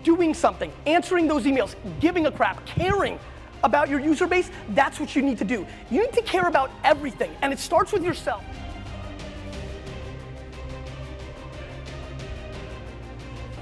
doing something, answering those emails, giving a crap, caring about your user base, that's what you need to do. You need to care about everything, and it starts with yourself.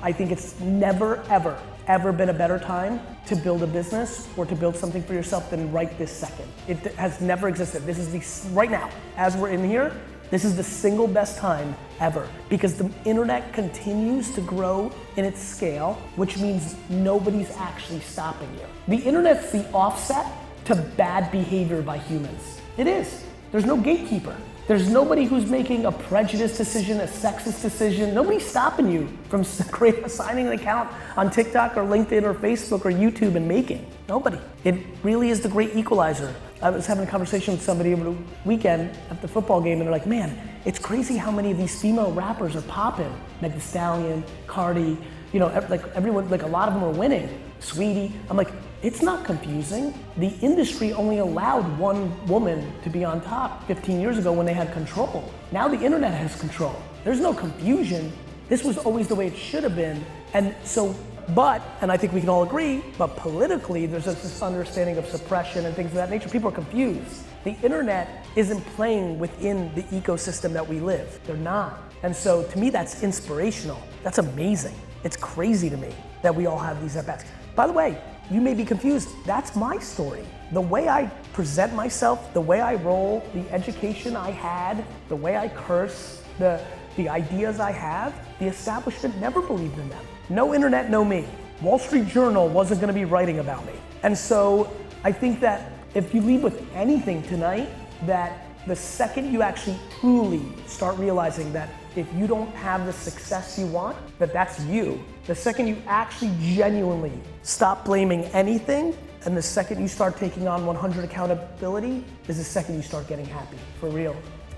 I think it's never, ever, ever been a better time to build a business or to build something for yourself than right this second. It has never existed. This is right now, as we're in here, this is the single best time ever, because the internet continues to grow in its scale, which means nobody's actually stopping you. The internet's the offset to bad behavior by humans. It is. There's no gatekeeper. There's nobody who's making a prejudiced decision, a sexist decision. Nobody's stopping you from signing an account on TikTok or LinkedIn or Facebook or YouTube and making. Nobody. It really is the great equalizer. I was having a conversation with somebody over the weekend at the football game, and they're like, man, it's crazy how many of these female rappers are popping. Meg Thee Stallion, Cardi, you know, like everyone, like a lot of them are winning. Sweetie. I'm like, it's not confusing. The industry only allowed one woman to be on top 15 years ago when they had control. Now the internet has control. There's no confusion. This was always the way it should have been. And so, and I think we can all agree, but politically there's this understanding of suppression and things of that nature. People are confused. The internet isn't playing within the ecosystem that we live. They're not. And so to me, that's inspirational. That's amazing. It's crazy to me that we all have these at-bats. By the way, you may be confused, that's my story. The way I present myself, the way I roll, the education I had, the way I curse, the ideas I have, the establishment never believed in them. No internet, no me. Wall Street Journal wasn't gonna be writing about me. And so I think that if you leave with anything tonight, that the second you actually truly start realizing that if you don't have the success you want, that's you. The second you actually genuinely stop blaming anything, and the second you start taking on 100 accountability, is the second you start getting happy, for real.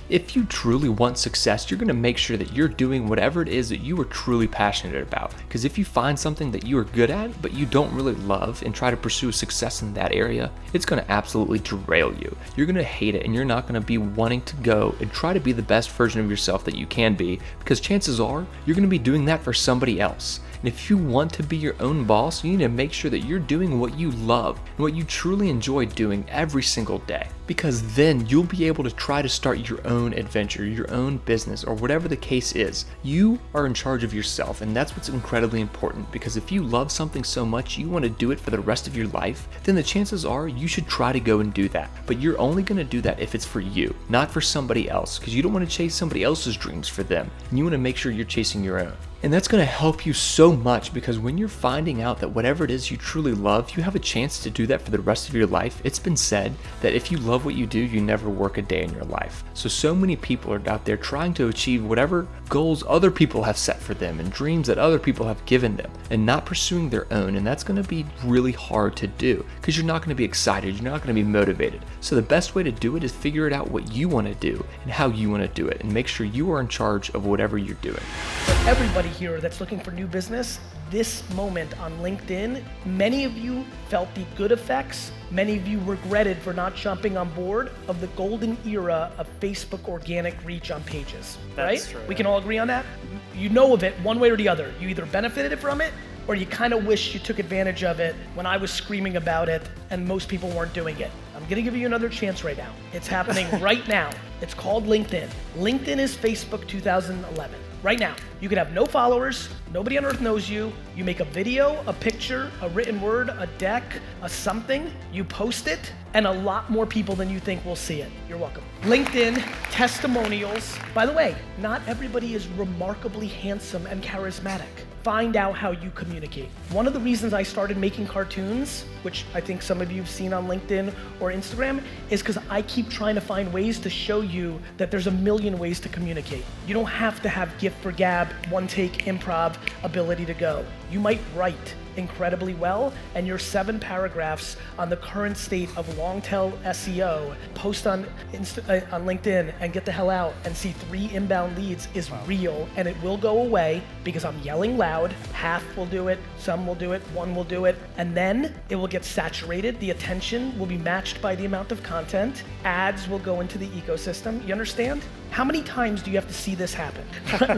If you truly want success, you're gonna make sure that you're doing whatever it is that you are truly passionate about. Because if you find something that you are good at, but you don't really love and try to pursue success in that area, it's gonna absolutely derail you. You're gonna hate it and you're not gonna be wanting to go and try to be the best version of yourself that you can be, because chances are you're gonna be doing that for somebody else. And if you want to be your own boss, you need to make sure that you're doing what you love and what you truly enjoy doing every single day. Because then you'll be able to try to start your own adventure, your own business, or whatever the case is. You are in charge of yourself, and that's what's incredibly important, because if you love something so much you want to do it for the rest of your life, then the chances are you should try to go and do that. But you're only going to do that if it's for you, not for somebody else, because you don't want to chase somebody else's dreams for them, and you want to make sure you're chasing your own. And that's going to help you so much, because when you're finding out that whatever it is you truly love, you have a chance to do that for the rest of your life. It's been said that if you love what you do, you never work a day in your life. So many people are out there trying to achieve whatever goals other people have set for them and dreams that other people have given them, and not pursuing their own. And that's going to be really hard to do, because you're not going to be excited, you're not going to be motivated. So the best way to do it is figure it out what you want to do and how you want to do it, and make sure you are in charge of whatever you're doing. For everybody here that's looking for new business, this moment on LinkedIn, many of you felt the good effects. Many of you regretted for not jumping on board of the golden era of Facebook organic reach on pages, right? True, we can all agree on that? You know of it one way or the other. You either benefited from it, or you kind of wish you took advantage of it when I was screaming about it and most people weren't doing it. I'm gonna give you another chance right now. It's happening right now. It's called LinkedIn. LinkedIn is Facebook 2011. Right now, you could have no followers, nobody on earth knows you, you make a video, a picture, a written word, a deck, a something, you post it, and a lot more people than you think will see it. You're welcome. LinkedIn, testimonials. By the way, not everybody is remarkably handsome and charismatic. Find out how you communicate. One of the reasons I started making cartoons, which I think some of you have seen on LinkedIn or Instagram, is because I keep trying to find ways to show you that there's a million ways to communicate. You don't have to have gift for gab, one take improv ability to go. You might write incredibly well, and your 7 paragraphs on the current state of long tail SEO, post on LinkedIn and get the hell out and see 3 inbound leads is real, and it will go away because I'm yelling loud. crowd. Half will do it, some will do it, one will do it, and then it will get saturated. The attention will be matched by the amount of content. Ads will go into the ecosystem. You understand? How many times do you have to see this happen,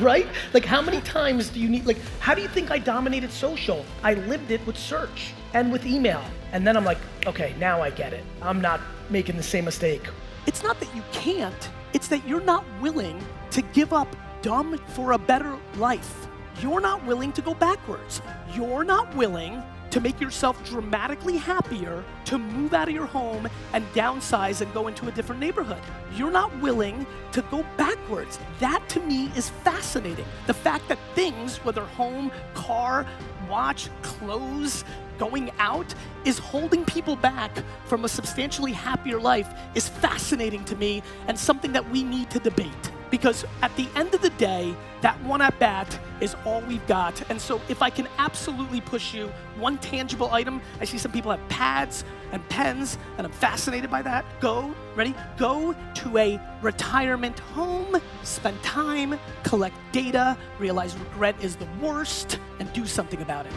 right? Like how many times do you need, like how do you think I dominated social? I lived it with search and with email. And then I'm like, okay, now I get it. I'm not making the same mistake. It's not that you can't, it's that you're not willing to give up dumb for a better life. You're not willing to go backwards. You're not willing to make yourself dramatically happier, to move out of your home and downsize and go into a different neighborhood. You're not willing to go backwards. That to me is fascinating. The fact that things, whether home, car, watch, clothes, going out, is holding people back from a substantially happier life is fascinating to me and something that we need to debate. Because at the end of the day, that one at bat is all we've got. And so if I can absolutely push you one tangible item, I see some people have pads and pens, and I'm fascinated by that. Go, ready? Go to a retirement home, spend time, collect data, realize regret is the worst, and do something about it.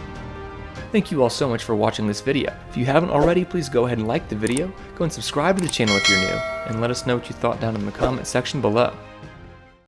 Thank you all so much for watching this video. If you haven't already, please go ahead and like the video, go and subscribe to the channel if you're new, and let us know what you thought down in the comment section below.